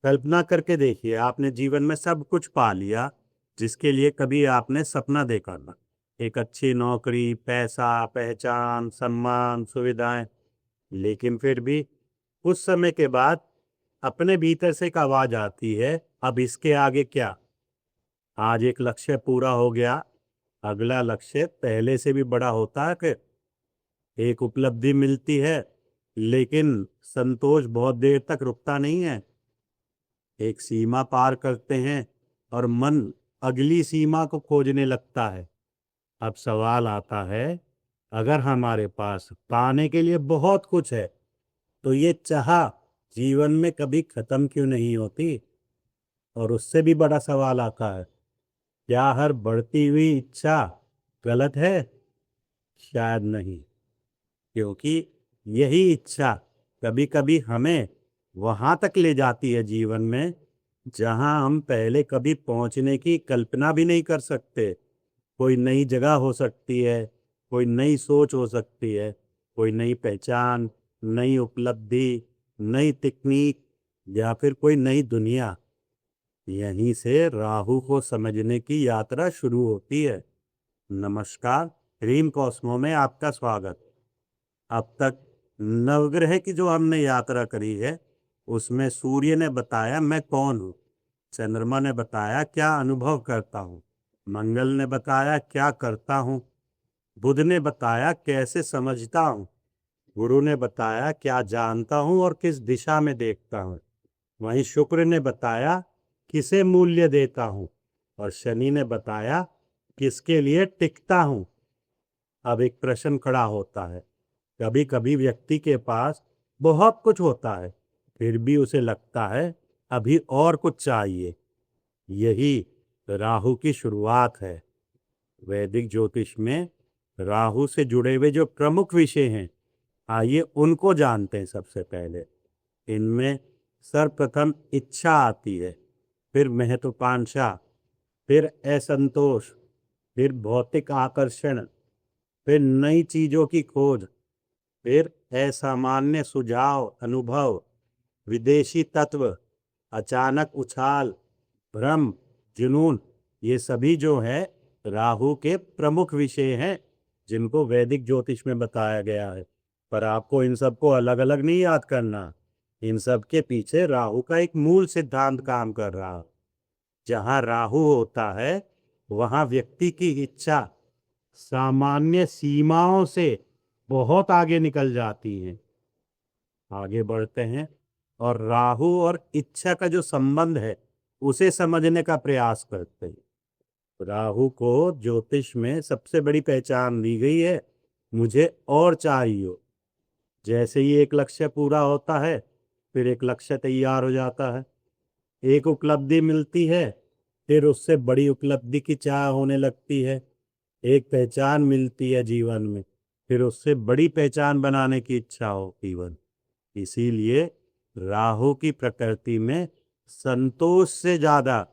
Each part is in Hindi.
कल्पना करके देखिए, आपने जीवन में सब कुछ पा लिया जिसके लिए कभी आपने सपना देखा था। एक अच्छी नौकरी, पैसा, पहचान, सम्मान, सुविधाएं। लेकिन फिर भी कुछ समय के बाद अपने भीतर से एक आवाज आती है, अब इसके आगे क्या? आज एक लक्ष्य पूरा हो गया, अगला लक्ष्य पहले से भी बड़ा होता है कि एक उपलब्धि मिलती है, लेकिन संतोष बहुत देर तक रुकता नहीं है। एक सीमा पार करते हैं और मन अगली सीमा को खोजने लगता है। अब सवाल आता है, अगर हमारे पास पाने के लिए बहुत कुछ है, तो ये चाह जीवन में कभी खत्म क्यों नहीं होती? और उससे भी बड़ा सवाल आता है, क्या हर बढ़ती हुई इच्छा गलत है? शायद नहीं, क्योंकि यही इच्छा कभी कभी हमें वहां तक ले जाती है जीवन में, जहां हम पहले कभी पहुंचने की कल्पना भी नहीं कर सकते। कोई नई जगह हो सकती है, कोई नई सोच हो सकती है, कोई नई पहचान, नई उपलब्धि, नई तकनीक, या फिर कोई नई दुनिया। यहीं से राहु को समझने की यात्रा शुरू होती है। नमस्कार, ड्रीम कॉस्मो में आपका स्वागत। अब तक नवग्रह की जो हमने यात्रा करी है, उसमें सूर्य ने बताया मैं कौन हूँ, चंद्रमा ने बताया क्या अनुभव करता हूँ, मंगल ने बताया क्या करता हूँ, बुध ने बताया कैसे समझता हूँ, गुरु ने बताया क्या जानता हूँ और किस दिशा में देखता हूँ, वहीं शुक्र ने बताया किसे मूल्य देता हूँ, और शनि ने बताया किसके लिए टिकता हूँ। अब एक प्रश्न खड़ा होता है, कभी कभी व्यक्ति के पास बहुत कुछ होता है, फिर भी उसे लगता है अभी और कुछ चाहिए। यही राहु की शुरुआत है। वैदिक ज्योतिष में राहु से जुड़े हुए जो प्रमुख विषय हैं, आइए उनको जानते हैं। सबसे पहले इनमें सर्वप्रथम इच्छा आती है, फिर महत्वाकांक्षा, फिर असंतोष, फिर भौतिक आकर्षण, फिर नई चीजों की खोज, फिर असामान्य सुझाव अनुभव, विदेशी तत्व, अचानक उछाल, भ्रम, जुनून। ये सभी जो है राहु के प्रमुख विषय हैं, जिनको वैदिक ज्योतिष में बताया गया है। पर आपको इन सबको अलग अलग नहीं याद करना। इन सब के पीछे राहु का एक मूल सिद्धांत काम कर रहा है। जहां राहु होता है, वहां व्यक्ति की इच्छा सामान्य सीमाओं से बहुत आगे निकल जाती है। आगे बढ़ते हैं और राहु और इच्छा का जो संबंध है, उसे समझने का प्रयास करते हैं। राहु को ज्योतिष में सबसे बड़ी पहचान दी गई है, मुझे और चाहिए। जैसे ही एक लक्ष्य पूरा होता है, फिर एक लक्ष्य तैयार हो जाता है। एक उपलब्धि मिलती है, फिर उससे बड़ी उपलब्धि की चाह होने लगती है। एक पहचान मिलती है जीवन में, फिर उससे बड़ी पहचान बनाने की इच्छा हो जीवन। इसीलिए राहु की प्रकृति में संतोष से ज्यादा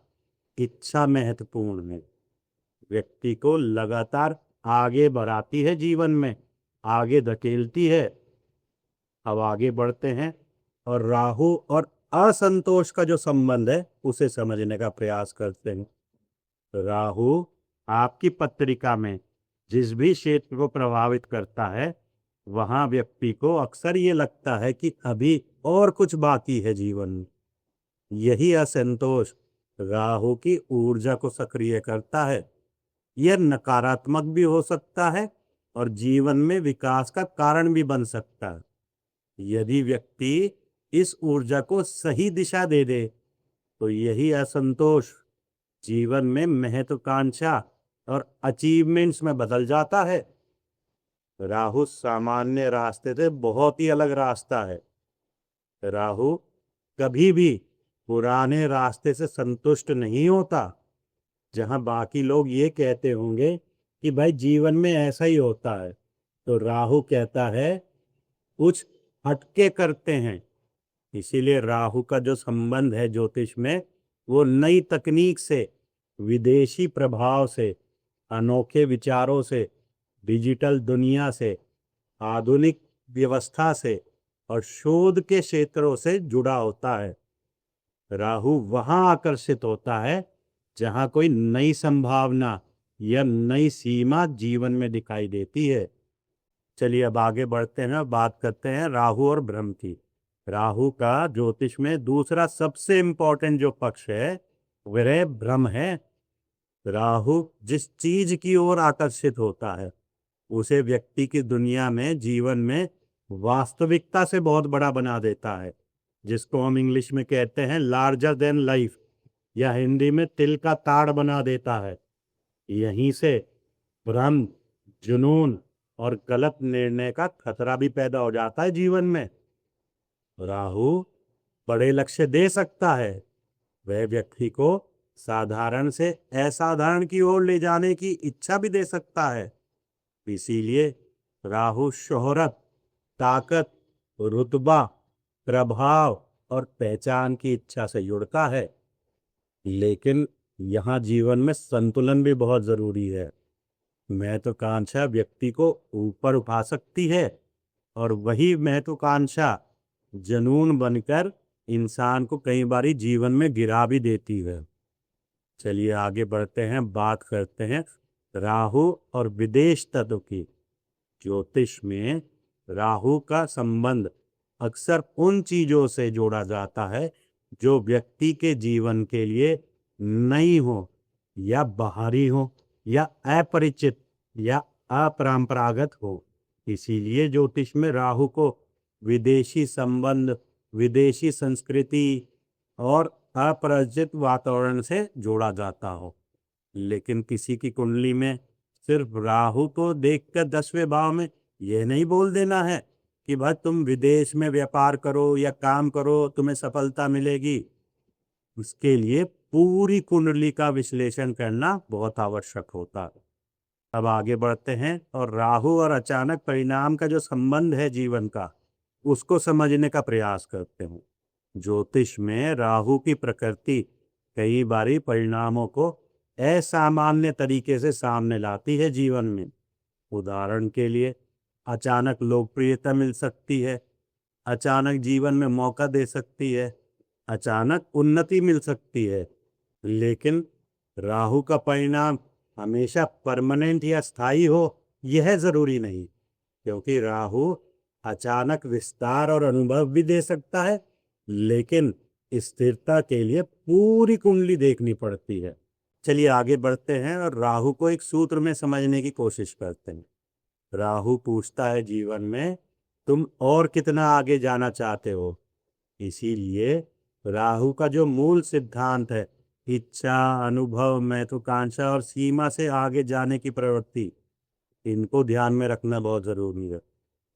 इच्छा महत्वपूर्ण है। व्यक्ति को लगातार आगे बढ़ाती है, जीवन में आगे धकेलती है। अब आगे बढ़ते हैं और राहु और असंतोष का जो संबंध है, उसे समझने का प्रयास करते हैं। राहु आपकी पत्रिका में जिस भी क्षेत्र को प्रभावित करता है, वहां व्यक्ति को अक्सर ये लगता है कि अभी और कुछ बाकी है जीवन में। यही असंतोष राहु की ऊर्जा को सक्रिय करता है। यह नकारात्मक भी हो सकता है और जीवन में विकास का कारण भी बन सकता है। यदि व्यक्ति इस ऊर्जा को सही दिशा दे दे, तो यही असंतोष जीवन में महत्वाकांक्षा और अचीवमेंट्स में बदल जाता है। राहु सामान्य रास्ते से बहुत ही अलग रास्ता है। राहु कभी भी पुराने रास्ते से संतुष्ट नहीं होता। जहां बाकी लोग ये कहते होंगे कि भाई जीवन में ऐसा ही होता है, तो राहु कहता है कुछ हटके करते हैं। इसीलिए राहु का जो संबंध है ज्योतिष में, वो नई तकनीक से, विदेशी प्रभाव से, अनोखे विचारों से, डिजिटल दुनिया से, आधुनिक व्यवस्था से और शोध के क्षेत्रों से जुड़ा होता है। राहु वहां आकर्षित होता है जहां कोई नई संभावना या नई सीमा जीवन में दिखाई देती है। चलिए अब आगे बढ़ते हैं और बात करते हैं राहु और ब्रह्म की। राहु का ज्योतिष में दूसरा सबसे इंपॉर्टेंट जो पक्ष है वह ब्रह्म है। राहु जिस चीज की ओर आकर्षित होता है उसे व्यक्ति की दुनिया में, जीवन में वास्तविकता से बहुत बड़ा बना देता है, जिसको हम इंग्लिश में कहते हैं लार्जर देन लाइफ, या हिंदी में तिल का ताड़ बना देता है। यहीं से भ्रम, जुनून और गलत निर्णय का खतरा भी पैदा हो जाता है जीवन में। राहु बड़े लक्ष्य दे सकता है, वह व्यक्ति को साधारण से असाधारण की ओर ले जाने की इच्छा भी दे सकता है। इसीलिए राहु शोहरत, ताकत, रुतबा, प्रभाव और पहचान की इच्छा से जुड़ता है। लेकिन यहाँ जीवन में संतुलन भी बहुत जरूरी है। महत्वाकांक्षा व्यक्ति को ऊपर उठा सकती है और वही महत्वाकांक्षा जुनून बनकर इंसान को कई बारी जीवन में गिरा भी देती है। चलिए आगे बढ़ते हैं, बात करते हैं राहु और विदेश तत्व की। ज्योतिष में राहु का संबंध अक्सर उन चीजों से जोड़ा जाता है जो व्यक्ति के जीवन के लिए नई हो या बाहरी हो या अपरिचित या अपरंपरागत हो। इसीलिए ज्योतिष में राहु को विदेशी संबंध, विदेशी संस्कृति और अपरिचित वातावरण से जोड़ा जाता हो। लेकिन किसी की कुंडली में सिर्फ राहु को देखकर 10वें भाव में यह नहीं बोल देना है कि भाई तुम विदेश में व्यापार करो या काम करो, तुम्हें सफलता मिलेगी। उसके लिए पूरी कुंडली का विश्लेषण करना बहुत आवश्यक होता है। अब आगे बढ़ते हैं और राहु और अचानक परिणाम का जो संबंध है जीवन का, उसको समझने का प्रयास करते हैं। ज्योतिष में राहु की प्रकृति कई बारी परिणामों को असामान्य तरीके से सामने लाती है जीवन में। उदाहरण के लिए अचानक लोकप्रियता मिल सकती है, अचानक जीवन में मौका दे सकती है, अचानक उन्नति मिल सकती है। लेकिन राहु का परिणाम हमेशा परमानेंट या स्थायी हो यह जरूरी नहीं, क्योंकि राहु अचानक विस्तार और अनुभव भी दे सकता है, लेकिन स्थिरता के लिए पूरी कुंडली देखनी पड़ती है। चलिए आगे बढ़ते हैं और राहु को एक सूत्र में समझने की कोशिश करते हैं। राहु पूछता है जीवन में तुम और कितना आगे जाना चाहते हो। इसीलिए राहु का जो मूल सिद्धांत है, इच्छा, अनुभव, महत्वाकांक्षा और सीमा से आगे जाने की प्रवृत्ति, इनको ध्यान में रखना बहुत जरूरी है।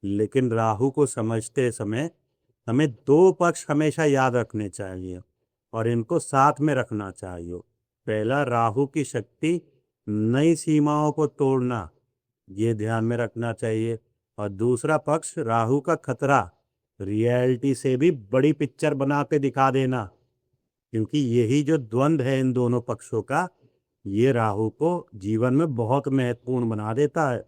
लेकिन राहु को समझते समय हमें दो पक्ष हमेशा याद रखने चाहिए और इनको साथ में रखना चाहिए। पहला, राहु की शक्ति नई सीमाओं को तोड़ना, ये ध्यान में रखना चाहिए। और दूसरा पक्ष राहु का खतरा, रियलिटी से भी बड़ी पिक्चर बना के दिखा देना, क्योंकि यही जो द्वंद्व है इन दोनों पक्षों का, ये राहु को जीवन में बहुत महत्वपूर्ण बना देता है।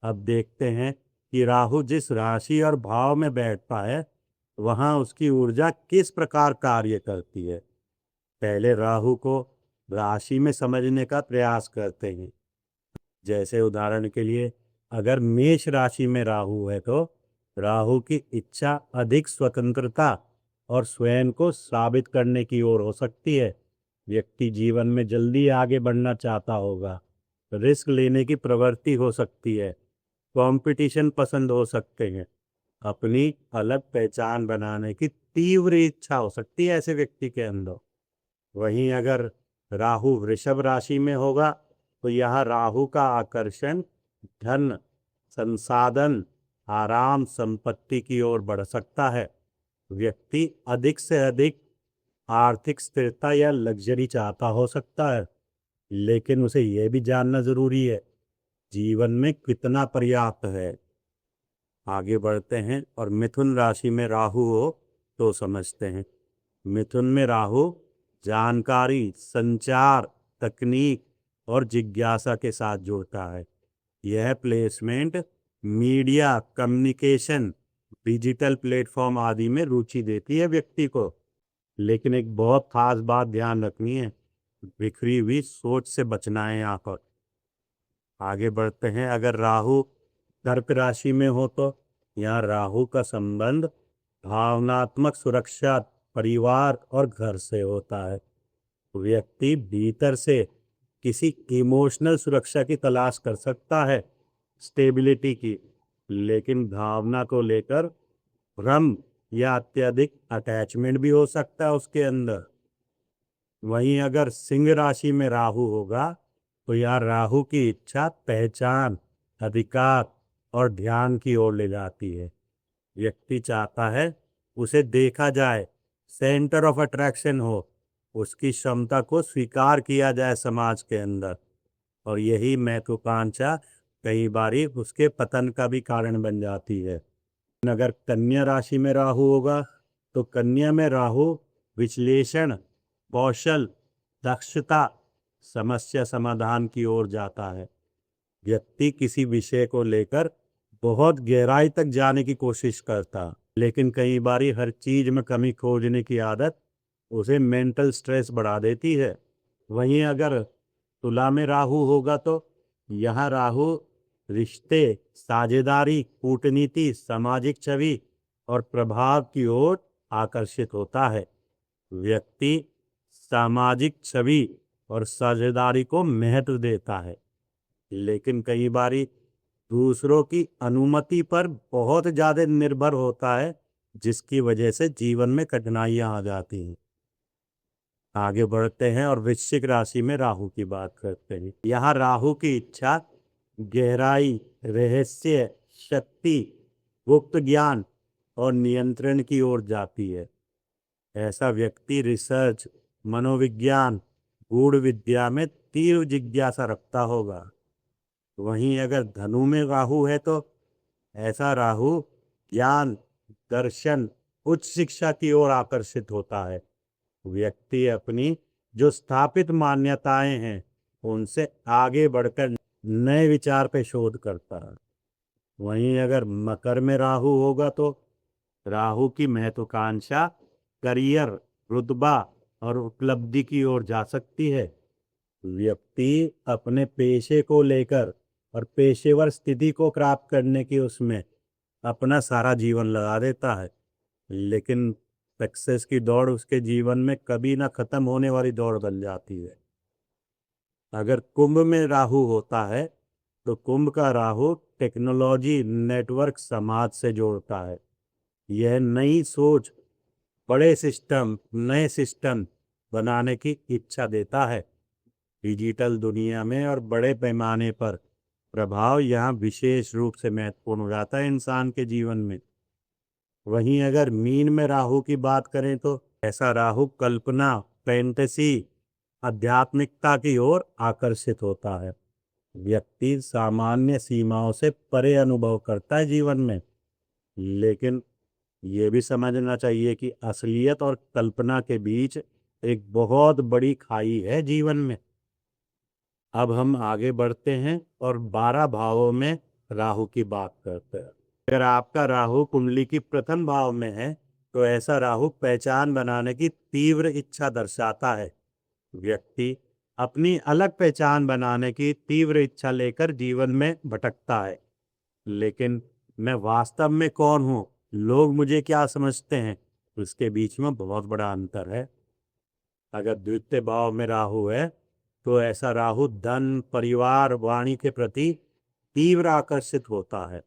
अब देखते हैं कि राहु जिस राशि और भाव में बैठता है वहां उसकी ऊर्जा किस प्रकार कार्य करती है। पहले राहु को राशि में समझने का प्रयास करते हैं। जैसे उदाहरण के लिए अगर मेष राशि में राहु है तो राहु की इच्छा अधिक स्वतंत्रता और स्वयं को साबित करने की ओर हो सकती है। व्यक्ति जीवन में जल्दी आगे बढ़ना चाहता होगा, रिस्क लेने की प्रवृत्ति हो सकती है, कंपटीशन पसंद हो सकते हैं, अपनी अलग पहचान बनाने की तीव्र इच्छा हो सकती है ऐसे व्यक्ति के अंदर। वहीं अगर राहु वृषभ राशि में होगा तो यहाँ राहु का आकर्षण धन, संसाधन, आराम, संपत्ति की ओर बढ़ सकता है। व्यक्ति अधिक से अधिक आर्थिक स्थिरता या लग्जरी चाहता हो सकता है, लेकिन उसे यह भी जानना जरूरी है जीवन में कितना पर्याप्त है। आगे बढ़ते हैं और मिथुन राशि में राहु हो तो समझते हैं। मिथुन में राहु जानकारी, संचार, तकनीक और जिज्ञासा के साथ जुड़ता है। यह placement media, communication, digital platform आदि में रुचि देती है व्यक्ति को। लेकिन एक बहुत खास बात ध्यान रखनी है, बिखरी हुई सोच से बचना है यहाँ पर। आगे बढ़ते हैं। अगर राहु कर्क राशि में हो तो यहाँ राहु का संबंध भावनात्मक सुरक्षा, परिवार और घर से होता है। व्यक्ति भीतर से किसी इमोशनल सुरक्षा की तलाश कर सकता है, स्टेबिलिटी की, लेकिन भावना को लेकर भ्रम या अत्यधिक अटैचमेंट भी हो सकता है उसके अंदर। वहीं अगर सिंह राशि में राहु होगा तो यह राहु की इच्छा पहचान, अधिकार और ध्यान की ओर ले जाती है। व्यक्ति चाहता है उसे देखा जाए, सेंटर ऑफ अट्रैक्शन हो, उसकी क्षमता को स्वीकार किया जाए समाज के अंदर, और यही महत्वाकांक्षा कई बारी उसके पतन का भी कारण बन जाती है। अगर कन्या राशि में राहु होगा तो कन्या में राहु विश्लेषण, कौशल, दक्षता, समस्या समाधान की ओर जाता है। व्यक्ति किसी विषय को लेकर बहुत गहराई तक जाने की कोशिश करता, लेकिन कई बारी हर चीज में कमी खोजने की आदत उसे मेंटल स्ट्रेस बढ़ा देती है। वहीं अगर तुला में राहु होगा तो यह राहु रिश्ते, साझेदारी, कूटनीति, सामाजिक छवि और प्रभाव की ओर आकर्षित होता है। व्यक्ति सामाजिक छवि और साझेदारी को महत्व देता है, लेकिन कई बारी दूसरों की अनुमति पर बहुत ज्यादा निर्भर होता है, जिसकी वजह से जीवन में कठिनाइयां आ जाती हैं। आगे बढ़ते हैं और वृश्चिक राशि में राहु की बात करते हैं। यहाँ राहु की इच्छा गहराई, रहस्य, शक्ति, गुप्त ज्ञान और नियंत्रण की ओर जाती है। ऐसा व्यक्ति रिसर्च, मनोविज्ञान, गूढ़ विद्या में तीव्र जिज्ञासा रखता होगा। वहीं अगर धनु में राहु है तो ऐसा राहु ज्ञान, दर्शन, उच्च शिक्षा की ओर आकर्षित होता है। व्यक्ति अपनी जो स्थापित मान्यताएं हैं उनसे आगे बढ़कर नए विचार पे शोध करता है। वहीं अगर मकर में राहु होगा तो राहु की महत्वाकांक्षा करियर, रुतबा और उपलब्धि की ओर जा सकती है। व्यक्ति अपने पेशे को लेकर और पेशेवर स्थिति को प्राप्त करने की उसमें अपना सारा जीवन लगा देता है, लेकिन सक्सेस की दौड़ उसके जीवन में कभी ना खत्म होने वाली दौड़ बन जाती है। अगर कुंभ में राहु होता है तो कुंभ का राहु टेक्नोलॉजी, नेटवर्क, समाज से जोड़ता है। यह नई सोच, बड़े सिस्टम, नए सिस्टम बनाने की इच्छा देता है। डिजिटल दुनिया में और बड़े पैमाने पर प्रभाव यहाँ विशेष रूप से महत्वपूर्ण हो जाता है इंसान के जीवन में। वहीं अगर मीन में राहु की बात करें तो ऐसा राहु कल्पना, फैंटेसी, आध्यात्मिकता की ओर आकर्षित होता है। व्यक्ति सामान्य सीमाओं से परे अनुभव करता है जीवन में, लेकिन ये भी समझना चाहिए कि असलियत और कल्पना के बीच एक बहुत बड़ी खाई है जीवन में। अब हम आगे बढ़ते हैं और 12 भावों में राहु की बात करते हैं। अगर आपका राहु कुंडली की प्रथम भाव में है तो ऐसा राहु पहचान बनाने की तीव्र इच्छा दर्शाता है। व्यक्ति अपनी अलग पहचान बनाने की तीव्र इच्छा लेकर जीवन में भटकता है, लेकिन मैं वास्तव में कौन हूँ, लोग मुझे क्या समझते हैं, उसके बीच में बहुत बड़ा अंतर है। अगर द्वितीय भाव में राहु है तो ऐसा राहु धन, परिवार, वाणी के प्रति तीव्र आकर्षित होता है।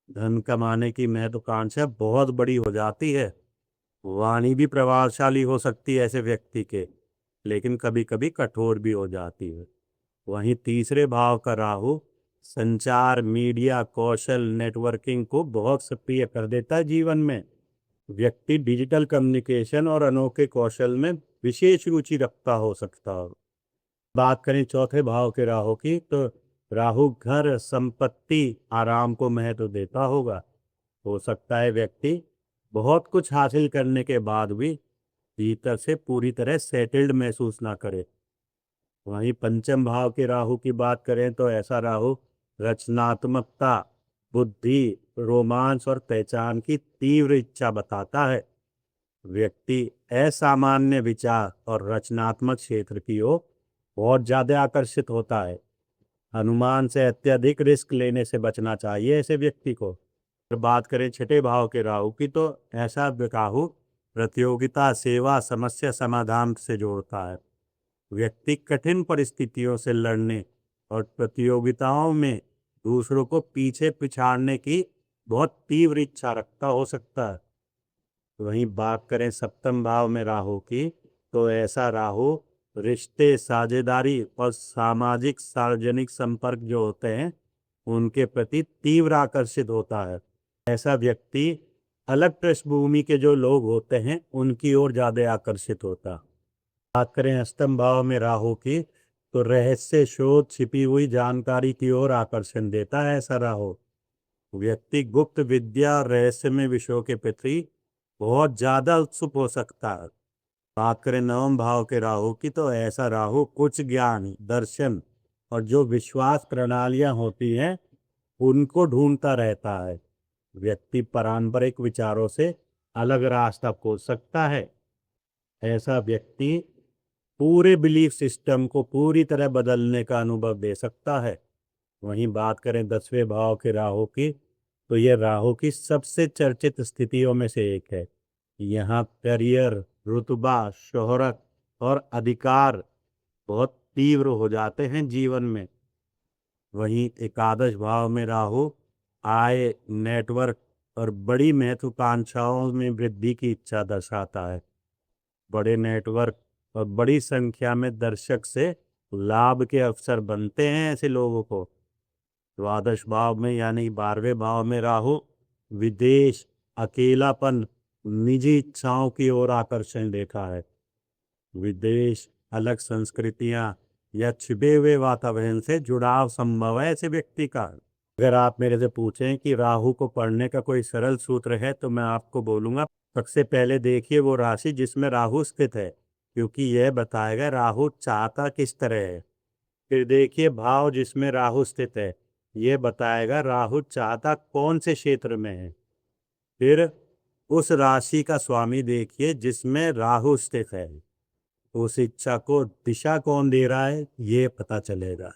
धन कमाने की महत्वाकांक्षा बहुत बड़ी हो जाती है। वाणी भी प्रभावशाली हो सकती है ऐसे व्यक्ति के, लेकिन कभी कभी कठोर भी हो जाती है। वहीं तीसरे भाव का राहु संचार, मीडिया, कौशल, नेटवर्किंग को बहुत सक्रिय कर देता है जीवन में। व्यक्ति डिजिटल कम्युनिकेशन और अनोखे कौशल में विशेष रुचि रखता हो सकता है। बात करें चौथे भाव के राहु की तो राहु घर, संपत्ति, आराम को महत्व देता होगा। हो सकता है व्यक्ति बहुत कुछ हासिल करने के बाद भी भीतर से पूरी तरह सेटल्ड महसूस ना करे। वहीं पंचम भाव के राहु की बात करें तो ऐसा राहु रचनात्मकता, बुद्धि, रोमांस और पहचान की तीव्र इच्छा बताता है। व्यक्ति असामान्य विचार और रचनात्मक क्षेत्र की ओर बहुत ज्यादा आकर्षित होता है। अनुमान से अत्यधिक रिस्क लेने से बचना चाहिए ऐसे व्यक्ति को। अगर बात करें छठे भाव के राहु की, तो ऐसा राहु प्रतियोगिता, सेवा, समस्या समाधान से जोड़ता है। व्यक्ति कठिन परिस्थितियों से लड़ने और प्रतियोगिताओं में दूसरों को पीछे पिछाड़ने की बहुत तीव्र इच्छा रखता हो सकता है। वहीं बात करें सप्तम भाव में राहु की, तो ऐसा राहु रिश्ते, साझेदारी और सामाजिक सार्वजनिक संपर्क जो होते हैं उनके प्रति तीव्र आकर्षित होता है। ऐसा व्यक्ति अलग पृष्ठभूमि के जो लोग होते हैं उनकी ओर ज्यादा आकर्षित होता है। बात करें अष्टम भाव में राहु की, तो रहस्य, शोध, छिपी हुई जानकारी की ओर आकर्षण देता है ऐसा राहु। व्यक्ति गुप्त विद्या और रहस्यमय विषयों के प्रति बहुत ज्यादा उत्सुक हो सकता है। बात करें नवम भाव के राहु की, तो ऐसा राहु कुछ ज्ञान, दर्शन और जो विश्वास प्रणालियां होती हैं उनको ढूंढता रहता है। व्यक्ति पारंपरिक विचारों से अलग रास्ता खोज सकता है। ऐसा व्यक्ति पूरे बिलीफ सिस्टम को पूरी तरह बदलने का अनुभव दे सकता है। वहीं बात करें 10वें भाव के राहु की, तो यह राहु की सबसे चर्चित स्थितियों में से एक है। यहाँ करियर, रुतबा, शोहरत और अधिकार बहुत तीव्र हो जाते हैं जीवन में। वहीं एकादश भाव में राहु आय, नेटवर्क और बड़ी महत्वाकांक्षाओं में वृद्धि की इच्छा दर्शाता है। बड़े नेटवर्क और बड़ी संख्या में दर्शक से लाभ के अवसर बनते हैं ऐसे लोगों को। द्वादश भाव में यानी 12वें भाव में राहु विदेश, अकेलापन, निजी इच्छाओं की ओर आकर्षण देखा है। विदेश, अलग संस्कृतियां या छिपे हुए वातावरण से जुड़ाव संभव है ऐसे व्यक्ति का। अगर आप मेरे से पूछें कि राहु को पढ़ने का कोई सरल सूत्र है, तो मैं आपको बोलूंगा सबसे पहले देखिए वो राशि जिसमें राहु स्थित है, क्योंकि यह बताएगा राहु चाहता किस तरह है। फिर देखिए भाव जिसमें राहु स्थित है, यह बताएगा राहु चाहता कौन से क्षेत्र में है। फिर उस राशि का स्वामी देखिए जिसमें राहु स्थित है, उस इच्छा को दिशा कौन दे रहा है ये पता चलेगा।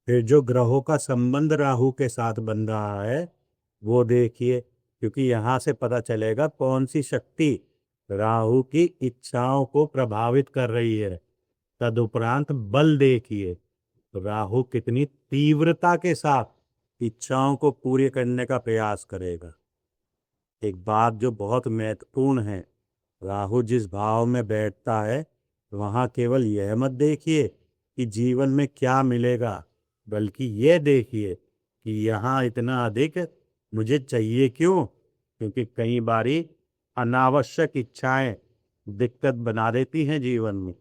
फिर जो ग्रहों का संबंध राहु के साथ बन रहा है वो देखिए, क्योंकि यहाँ से पता चलेगा कौन सी शक्ति राहु की इच्छाओं को प्रभावित कर रही है। तदुपरांत बल देखिए, राहु कितनी तीव्रता के साथ इच्छाओं को पूरी करने का प्रयास करेगा। एक बात जो बहुत महत्वपूर्ण है, राहु जिस भाव में बैठता है वहाँ केवल यह मत देखिए कि जीवन में क्या मिलेगा, बल्कि यह देखिए कि यहाँ इतना अधिक मुझे चाहिए क्यों, क्योंकि कई बारी अनावश्यक इच्छाएं दिक्कत बना देती हैं जीवन में।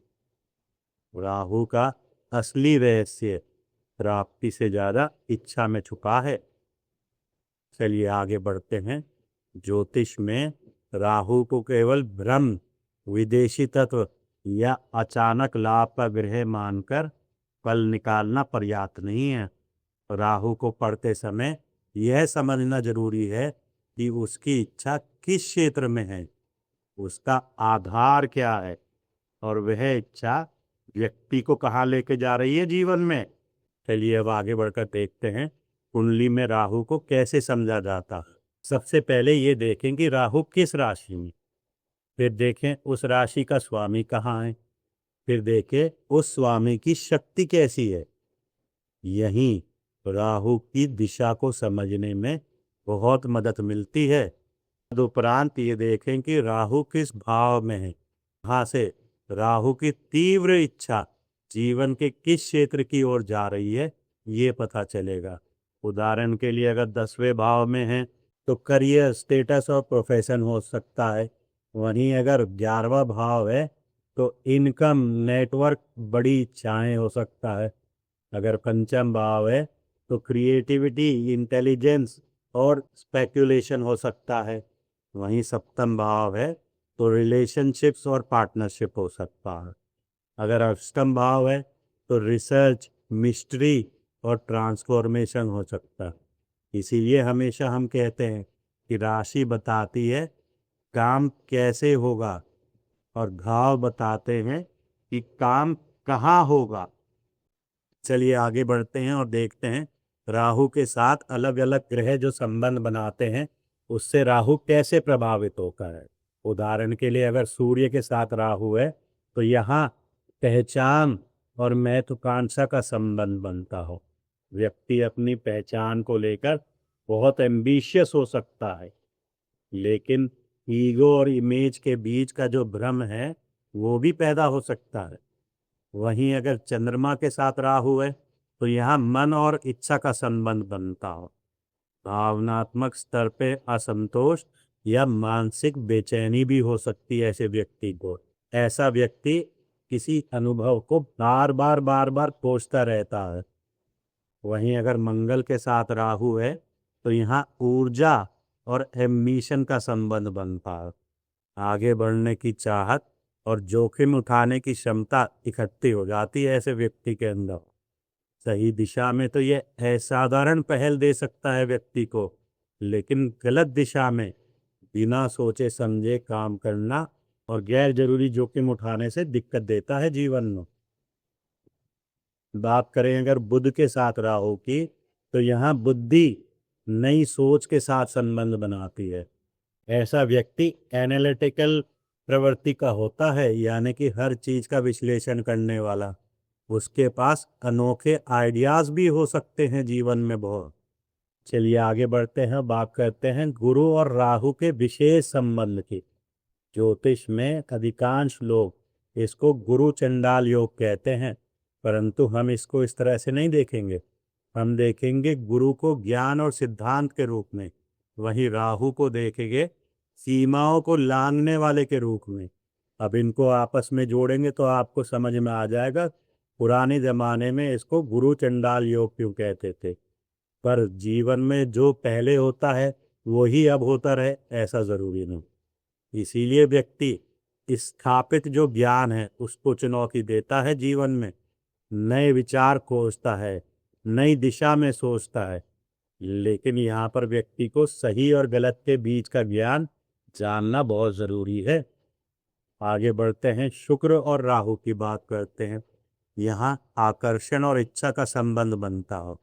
राहु का असली रहस्य प्राप्ति से ज्यादा इच्छा में छुपा है। चलिए आगे बढ़ते हैं। ज्योतिष में राहु को केवल भ्रम, विदेशी तत्व या अचानक लाभ का ग्रह मानकर फल निकालना पर्याप्त नहीं है। राहु को पढ़ते समय यह समझना जरूरी है कि उसकी इच्छा किस क्षेत्र में है, उसका आधार क्या है और वह इच्छा व्यक्ति को कहाँ लेके जा रही है जीवन में। चलिए अब आगे बढ़कर देखते हैं कुंडली में राहु को कैसे समझा जाता है। सबसे पहले ये देखें कि राहु किस राशि में, फिर देखें उस राशि का स्वामी कहाँ है, फिर देखें उस स्वामी की शक्ति कैसी है। यहीं राहु की दिशा को समझने में बहुत मदद मिलती है। तदुपरांत ये देखें कि राहु किस भाव में है, वहां से राहु की तीव्र इच्छा जीवन के किस क्षेत्र की ओर जा रही है ये पता चलेगा। उदाहरण के लिए अगर 10वें भाव में है तो करियर, स्टेटस और प्रोफेशन हो सकता है। वहीं अगर 11वां भाव है तो इनकम, नेटवर्क, बड़ी इच्छाएं हो सकता है। अगर पंचम भाव है तो क्रिएटिविटी, इंटेलिजेंस और स्पेक्युलेशन हो सकता है। वहीं सप्तम भाव है तो रिलेशनशिप्स और पार्टनरशिप हो सकता है। अगर अष्टम भाव है तो रिसर्च, मिस्ट्री और ट्रांसफॉर्मेशन हो सकता है। इसीलिए हमेशा हम कहते हैं कि राशि बताती है काम कैसे होगा और घाव बताते हैं कि काम कहाँ होगा। चलिए आगे बढ़ते हैं और देखते हैं राहु के साथ अलग अलग ग्रह जो संबंध बनाते हैं उससे राहु कैसे प्रभावित होता है। उदाहरण के लिए अगर सूर्य के साथ राहु है तो यहाँ पहचान और महत्वाकांक्षा का संबंध बनता हो। व्यक्ति अपनी पहचान को लेकर बहुत एम्बिशियस हो सकता है, लेकिन ईगो और इमेज के बीच का जो भ्रम है वो भी पैदा हो सकता है। वहीं अगर चंद्रमा के साथ राहु है तो यहाँ मन और इच्छा का संबंध बनता हो। भावनात्मक स्तर पे असंतोष या मानसिक बेचैनी भी हो सकती है ऐसे व्यक्ति को। ऐसा व्यक्ति किसी अनुभव को बार बार कोसता रहता है। वहीं अगर मंगल के साथ राहु है तो यहाँ ऊर्जा और एम्बिशन का संबंध बनता है। आगे बढ़ने की चाहत और जोखिम उठाने की क्षमता इकट्ठी हो जाती है ऐसे व्यक्ति के अंदर। सही दिशा में तो ये असाधारण पहल दे सकता है व्यक्ति को, लेकिन गलत दिशा में बिना सोचे समझे काम करना और गैर जरूरी जोखिम उठाने से दिक्कत देता है जीवन में। बात करें अगर बुध के साथ राहु की तो यहाँ बुद्धि नई सोच के साथ संबंध बनाती है। ऐसा व्यक्ति एनालिटिकल प्रवृत्ति का होता है, यानी कि हर चीज का विश्लेषण करने वाला। उसके पास अनोखे आइडियाज भी हो सकते हैं जीवन में बहुत। चलिए आगे बढ़ते हैं, बात करते हैं गुरु और राहु के विशेष संबंध की। ज्योतिष में अधिकांश लोग इसको गुरु चंडाल योग कहते हैं, परंतु हम इसको इस तरह से नहीं देखेंगे। हम देखेंगे गुरु को ज्ञान और सिद्धांत के रूप में, वहीं राहु को देखेंगे सीमाओं को लांघने वाले के रूप में। अब इनको आपस में जोड़ेंगे तो आपको समझ में आ जाएगा पुराने जमाने में इसको गुरु चंडाल योग क्यों कहते थे। पर जीवन में जो पहले होता है वही अब होता रहे ऐसा जरूरी नहीं। इसीलिए व्यक्ति स्थापित जो ज्ञान है उसको चुनौती देता है जीवन में, नए विचार खोजता है, नई दिशा में सोचता है। लेकिन यहाँ पर व्यक्ति को सही और गलत के बीच का ज्ञान जानना बहुत जरूरी है। आगे बढ़ते हैं, शुक्र और राहु की बात करते हैं। यहाँ आकर्षण और इच्छा का संबंध बनता हो।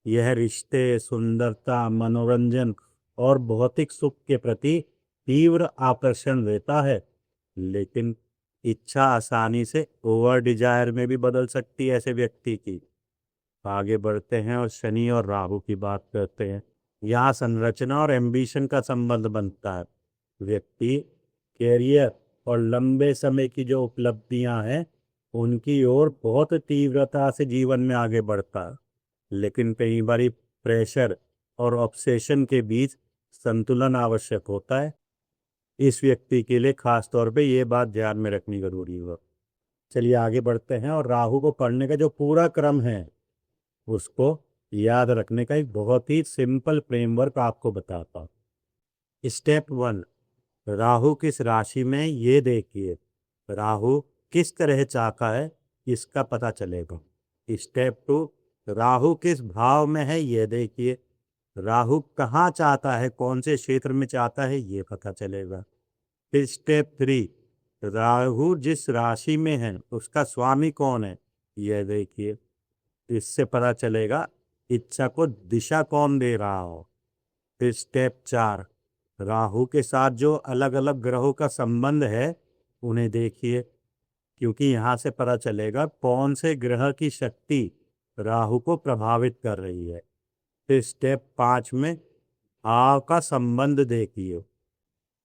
यह रिश्ते, सुंदरता, मनोरंजन और भौतिक सुख के प्रति तीव्र आकर्षण देता है, लेकिन इच्छा आसानी से ओवर डिजायर में भी बदल सकती है ऐसे व्यक्ति की। आगे बढ़ते हैं और शनि और राहु की बात करते हैं। यहाँ संरचना और एम्बिशन का संबंध बनता है। व्यक्ति कैरियर और लंबे समय की जो उपलब्धियां हैं उनकी ओर बहुत तीव्रता से जीवन में आगे बढ़ता है, लेकिन कई बार प्रेशर और ऑब्सेशन के बीच संतुलन आवश्यक होता है। इस व्यक्ति के लिए खास तौर पे ये बात ध्यान में रखनी जरूरी है। चलिए आगे बढ़ते हैं और राहु को पढ़ने का जो पूरा क्रम है उसको याद रखने का एक बहुत ही सिंपल फ्रेमवर्क आपको बताता हूँ। स्टेप 1, राहु किस राशि में ये देखिए। राहु किस तरह चाका है इसका पता चलेगा। स्टेप 2, राहु किस भाव में है ये देखिए। राहु कहाँ चाहता है, कौन से क्षेत्र में चाहता है ये पता चलेगा। फिर स्टेप 3, राहु जिस राशि में है उसका स्वामी कौन है यह देखिए। इससे पता चलेगा इच्छा को दिशा कौन दे रहा हो। फिर स्टेप 4, राहु के साथ जो अलग अलग ग्रहों का संबंध है उन्हें देखिए, क्योंकि यहाँ से पता चलेगा कौन से ग्रह की शक्ति राहु को प्रभावित कर रही है। फिर स्टेप 5 में भाव का संबंध देखिए,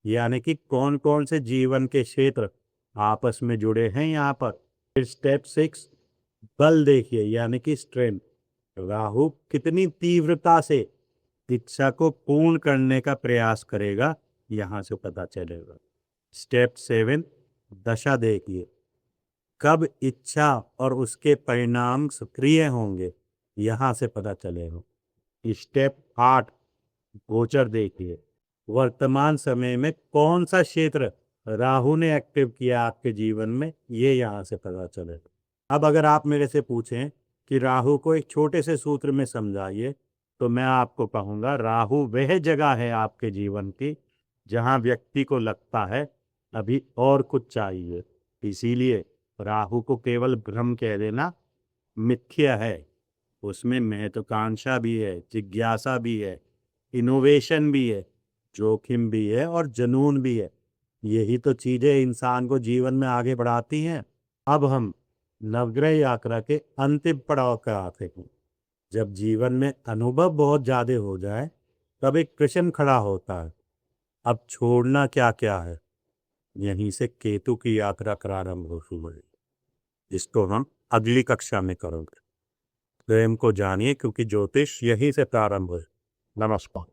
यानी कि कौन कौन से जीवन के क्षेत्र आपस में जुड़े हैं यहाँ पर। फिर स्टेप 6 बल देखिए, यानी कि स्ट्रेंथ। राहु कितनी तीव्रता से इच्छा को पूर्ण करने का प्रयास करेगा यहाँ से पता चलेगा। स्टेप 7 दशा देखिए, कब इच्छा और उसके परिणाम सक्रिय होंगे यहाँ से पता चलेगा। स्टेप 8 गोचर देखिए, वर्तमान समय में कौन सा क्षेत्र राहु ने एक्टिव किया आपके जीवन में ये यहाँ से पता चलेगा। अब अगर आप मेरे से पूछें कि राहु को एक छोटे से सूत्र में समझाइए तो मैं आपको कहूँगा राहु वह जगह है आपके जीवन की जहाँ व्यक्ति को लगता है अभी और कुछ चाहिए। इसीलिए राहु को केवल भ्रम कह देना मिथ्या है। उसमें महत्वाकांक्षा भी है, जिज्ञासा भी है, इनोवेशन भी है, जोखिम भी है और जुनून भी है। यही तो चीजें इंसान को जीवन में आगे बढ़ाती हैं। अब हम नवग्रह यात्रा के अंतिम पड़ाव पर आते हैं। जब जीवन में अनुभव बहुत ज्यादा हो जाए तब एक प्रश्न खड़ा होता है, अब छोड़ना क्या क्या है। यहीं से केतु की यात्रा प्रारंभ हो शुरू हुई, जिसको हम अगली कक्षा में करेंगे। प्रेम को जानिए, क्योंकि ज्योतिष यहीं से प्रारंभ हुए। नमस्कार।